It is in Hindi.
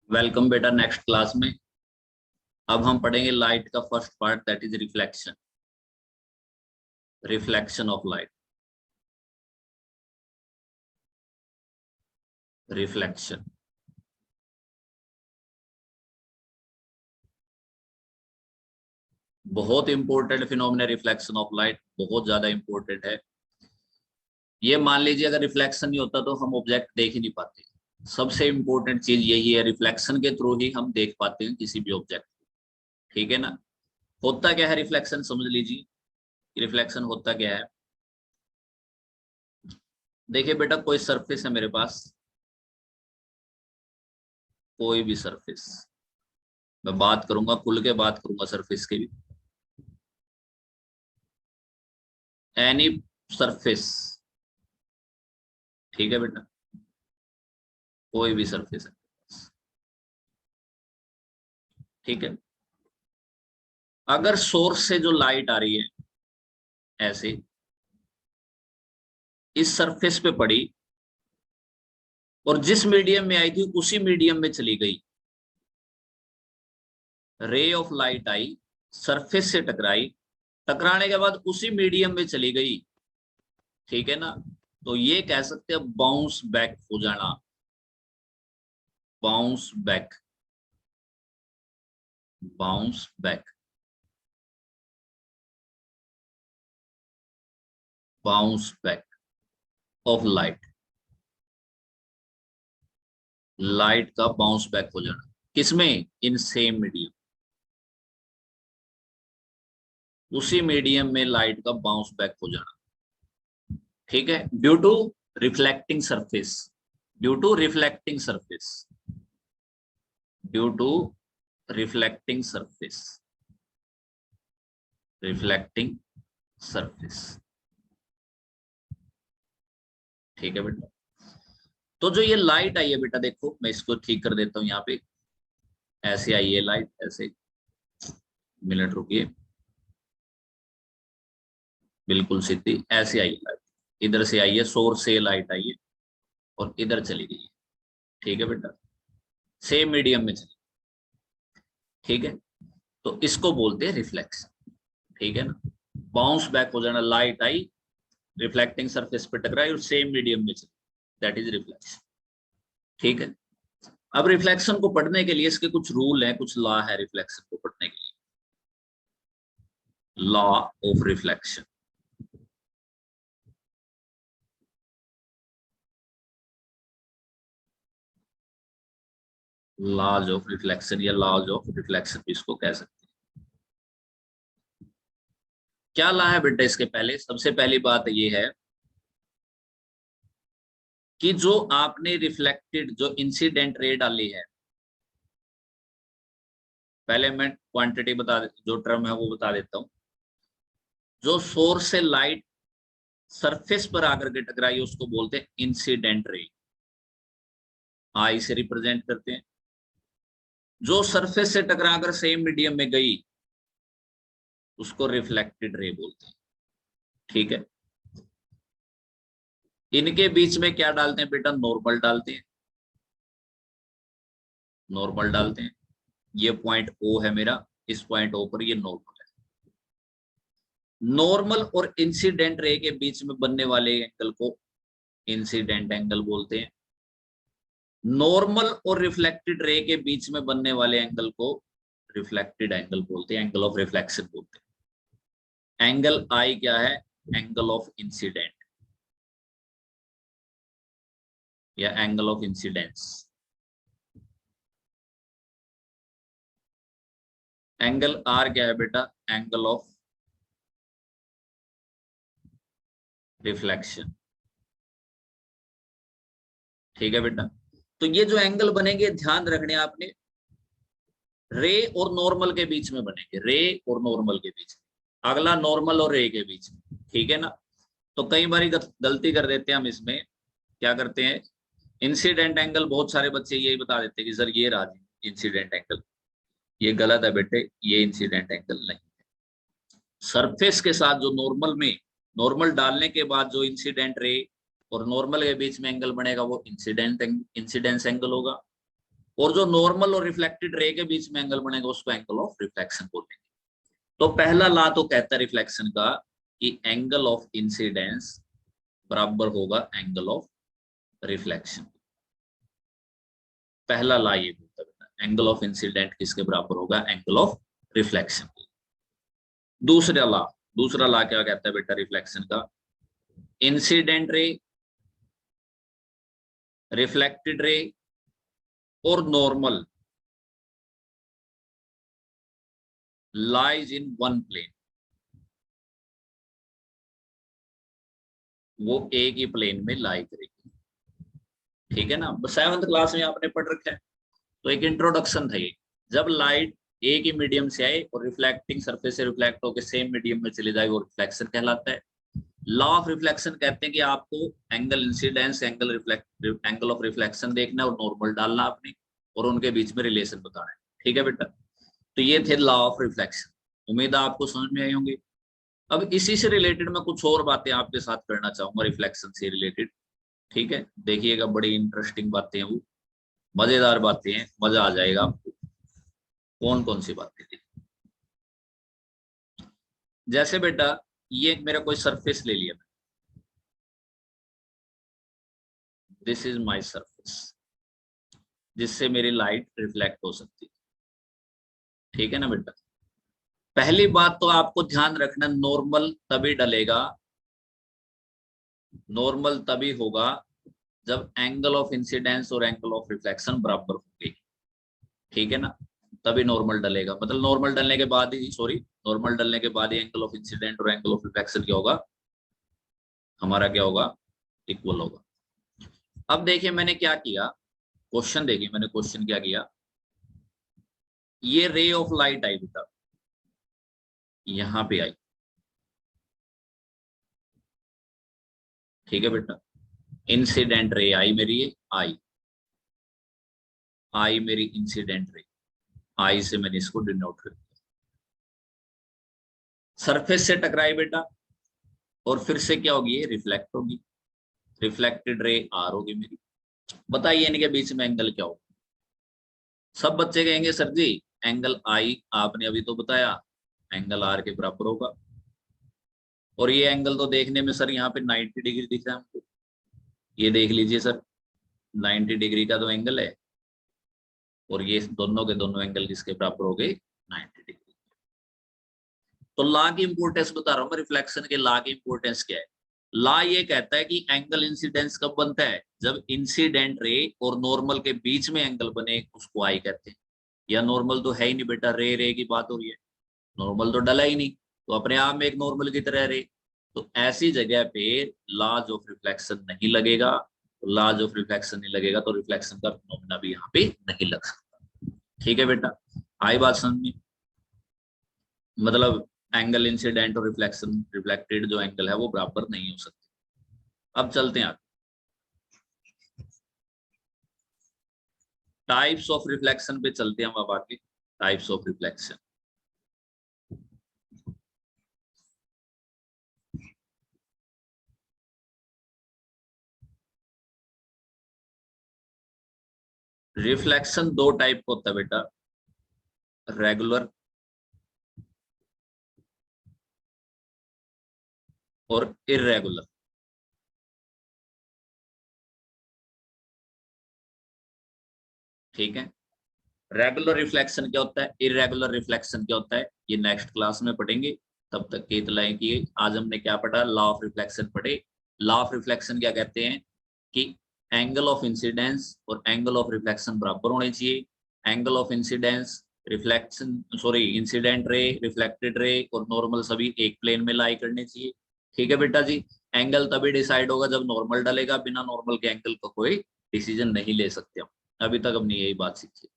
वेलकम बेटा नेक्स्ट क्लास में। अब हम पढ़ेंगे लाइट का first part, that is reflection. Reflection of light. Reflection बहुत important phenomena. Reflection of light बहुत ज्यादा इंपॉर्टेंट है। ये मान लीजिए अगर रिफ्लेक्शन नहीं होता तो हम ऑब्जेक्ट देख ही नहीं पाते। सबसे इंपॉर्टेंट चीज यही है, रिफ्लेक्शन के थ्रू ही हम देख पाते हैं किसी भी ऑब्जेक्ट को। ठीक है ना। होता क्या है रिफ्लेक्शन, समझ लीजिए रिफ्लेक्शन होता क्या है। देखिए बेटा, कोई सरफेस है मेरे पास, कोई भी सरफेस। मैं बात करूंगा, खुल के बात करूंगा सरफेस की भी। एनी सरफेस, ठीक है बेटा, कोई भी सरफेस है। ठीक है। अगर सोर्स से जो लाइट आ रही है ऐसे इस सरफेस पे पड़ी और जिस मीडियम में आई थी उसी मीडियम में चली गई, ray of light I, surface से टकराई, टकराने के बाद उसी मीडियम में चली गई। ठीक है ना। तो ये कह सकते हैं बाउंस बैक हो जाना। Bounce back, bounce back, bounce back of light. Light का बाउंस बैक हो जाना किसमें? इन सेम मीडियम, उसी मीडियम में लाइट का बाउंस बैक हो जाना। ठीक है। Due to reflecting surface, due to reflecting surface, due to reflecting surface, reflecting surface. ठीक है बेटा। तो जो ये लाइट आई है बेटा, देखो मैं इसको ठीक कर देता हूं। यहाँ पे ऐसे आई है लाइट, ऐसे, मिनट रुकिए, बिल्कुल सीधी ऐसे आई है लाइट। इधर से आई है, सोर्स से लाइट आई है और इधर चली गई है। ठीक है बेटा, सेम मीडियम में चली। ठीक है। तो इसको बोलते हैं रिफ्लेक्शन। ठीक है ना। बाउंस बैक हो जाना, लाइट आई, रिफ्लेक्टिंग सरफेस पे टकराई और सेम मीडियम में चली, दैट इज रिफ्लेक्शन। ठीक है। अब रिफ्लेक्शन को पढ़ने के लिए इसके कुछ रूल हैं, कुछ लॉ है रिफ्लेक्शन को पढ़ने के लिए। Law of reflection, laws of reflection या लॉज ऑफ रिफ्लेक्शन भी इसको कह सकते हैं। क्या लॉ है बेटा इसके? पहले सबसे पहली बात ये है कि जो आपने रिफ्लेक्टेड जो इंसिडेंट रे डाली है, पहले मैं क्वांटिटी बता जो टर्म है वो बता देता हूं। जो सोर्स से लाइट सरफेस पर आकर के टकराई उसको बोलते हैं इंसिडेंट रे, आई से रिप्रेजेंट करते हैं। जो सरफेस से टकराकर सेम मीडियम में गई उसको रिफ्लेक्टेड रे बोलते हैं। ठीक है। इनके बीच में क्या डालते हैं बेटा? नॉर्मल डालते हैं, नॉर्मल डालते हैं। ये पॉइंट ओ है मेरा, इस पॉइंट ओ पर ये नॉर्मल है। नॉर्मल और इंसिडेंट रे के बीच में बनने वाले एंगल को इंसिडेंट एंगल बोलते हैं। नॉर्मल और रिफ्लेक्टेड रे के बीच में बनने वाले एंगल को रिफ्लेक्टेड एंगल बोलते हैं, एंगल ऑफ रिफ्लेक्शन बोलते हैं। एंगल आई क्या है? एंगल ऑफ इंसिडेंट या angle of incidence. Angle R क्या है बेटा? Angle of reflection. ठीक है बेटा। तो ये जो एंगल बनेंगे ध्यान रखने आपने, रे और नॉर्मल के बीच में बनेंगे, रे और नॉर्मल के बीच में, अगला नॉर्मल और रे के बीच में। ठीक है ना। तो कई बार गलती कर देते हैं हम इसमें, क्या करते हैं, इंसिडेंट एंगल, बहुत सारे बच्चे यही बता देते हैं कि सर ये रहा इंसिडेंट एंगल। ये गलत है बेटे, ये इंसिडेंट एंगल नहीं। सरफेस के साथ जो नॉर्मल में, नॉर्मल डालने के बाद जो इंसिडेंट रे और नॉर्मल के बीच में एंगल बनेगा वो इंसिडेंस एंगल होगा। और जो नॉर्मल और रिफ्लेक्टेड रे के बीच में एंगल बनेगा उसको एंगल ऑफ रिफ्लेक्शन बोलेंगे। तो पहला लॉ तो कहता है रिफ्लेक्शन का कि एंगल ऑफ इंसिडेंस बराबर होगा एंगल ऑफ रिफ्लेक्शन। पहला लॉ ये बोलता है एंगल ऑफ इंसिडेंट किसके बराबर होगा, एंगल ऑफ रिफ्लेक्शन। दूसरा लॉ क्या कहता है बेटा रिफ्लेक्शन का, इंसिडेंट रे, रिफ्लेक्टेड रे और normal lies in one plane, वो एक ही प्लेन में लाई करेगी। ठीक है ना, 7th क्लास में आपने पढ़ रखा है। तो एक इंट्रोडक्शन था ये, जब लाइट एक ही मीडियम से आए और रिफ्लेक्टिंग सरफेस से रिफ्लेक्ट होकर सेम मीडियम में चले जाए वो रिफ्लेक्शन कहलाता है। लॉ ऑफ रिफ्लेक्शन कहते हैं कि आपको angle incidence, angle of reflection देखना है और नॉर्मल डालना आपने, और उनके बीच में रिलेशन बताना है। ठीक है बेटा, तो ये थे लॉ ऑफ रिफ्लेक्शन। उम्मीद है आपको समझ में आई होंगी। अब इसी से रिलेटेड मैं कुछ और बातें आपके साथ करना चाहूंगा रिफ्लेक्शन से रिलेटेड। ठीक है, देखिएगा बड़ी इंटरेस्टिंग बातें हैं, वो मजेदार बातें हैं, मजा आ जाएगा आपको। कौन कौन सी बातें थी, जैसे बेटा ये मेरा कोई सरफेस ले लिया, दिस इज माय सरफेस जिससे मेरी लाइट रिफ्लेक्ट हो सकती है। ठीक है ना बेटा, पहली बात तो आपको ध्यान रखना, नॉर्मल तभी डलेगा, नॉर्मल तभी होगा जब एंगल ऑफ इंसिडेंस और एंगल ऑफ रिफ्लेक्शन बराबर होंगे। ठीक है ना, तभी नॉर्मल डलेगा, मतलब नॉर्मल डलने के बाद ही, नॉर्मल डलने के बाद ही एंगल ऑफ इंसिडेंट और एंगल ऑफ रिफ्लेक्शन क्या होगा, हमारा क्या होगा, इक्वल होगा। अब देखिए मैंने क्या किया, क्वेश्चन देखिए मैंने क्वेश्चन क्या किया, ये रे ऑफ लाइट आई बेटा, यहां पे आई। ठीक है बेटा, इंसिडेंट रे आई मेरी, ये आई मेरी इंसिडेंट रे, आई से मैंने इसको डिनोट कर दिया। सरफेस से टकराई बेटा, और फिर से क्या होगी, ये रिफ्लेक्ट होगी, रिफ्लेक्टेड रे आर होगी मेरी। बताइए इनके बीच में एंगल क्या होगा। सब बच्चे कहेंगे सर जी एंगल आई आपने अभी तो बताया एंगल आर के बराबर होगा, और ये एंगल तो देखने में सर यहाँ पे 90 डिग्री दिख रहा है हमको। ये देख लीजिए सर 90 डिग्री का तो एंगल है, और ये दोनों के दोनों एंगल किसके बराबर हो गए, 90 डिग्री। तो लॉ की इंपोर्टेंस बता रहा हूं मैं, रिफ्लेक्शन के लॉ की इंपोर्टेंस क्या है। लॉ ये कहता है कि एंगल इंसिडेंस कब बनता है, जब इंसिडेंट रे और नॉर्मल के बीच में एंगल बने, उसको आई कहते हैं। या नॉर्मल तो है ही नहीं बेटा, रे रे की बात हो रही है, नॉर्मल तो डला ही नहीं, तो अपने आप में एक नॉर्मल की तरह रे। तो ऐसी जगह पे लॉज ऑफ रिफ्लेक्शन नहीं लगेगा, लॉज ऑफ रिफ्लेक्शन नहीं लगेगा तो रिफ्लेक्शन का फिनोमेना भी यहाँ पे नहीं लग सकता। ठीक है बेटा, आई बात समझ में, मतलब एंगल इंसिडेंट और रिफ्लेक्शन, रिफ्लेक्टेड जो एंगल है वो बराबर नहीं हो सकते। अब चलते हैं आगे, टाइप्स ऑफ रिफ्लेक्शन पे चलते हैं हम अब आगे। टाइप्स ऑफ रिफ्लेक्शन, रिफ्लेक्शन दो टाइप का होता है बेटा, रेगुलर और इरेगुलर। ठीक है, रेगुलर रिफ्लेक्शन क्या होता है, इरेगुलर रिफ्लेक्शन क्या होता है, ये नेक्स्ट क्लास में पढ़ेंगे। तब तक की इतलाएं की आज हमने क्या पढ़ा, लॉ ऑफ रिफ्लेक्शन पढ़े। लॉ ऑफ रिफ्लेक्शन क्या कहते हैं कि एंगल ऑफ इंसिडेंस और एंगल ऑफ रिफ्लेक्शन बराबर होने चाहिए। Angle of incidence, reflection sorry incident ray, reflected ray और नॉर्मल सभी एक प्लेन में लाई करने चाहिए। ठीक है बेटा जी, एंगल तभी डिसाइड होगा जब नॉर्मल डलेगा, बिना नॉर्मल के एंगल का कोई डिसीजन नहीं ले सकते हम। अभी तक हमने यही बात सीखी।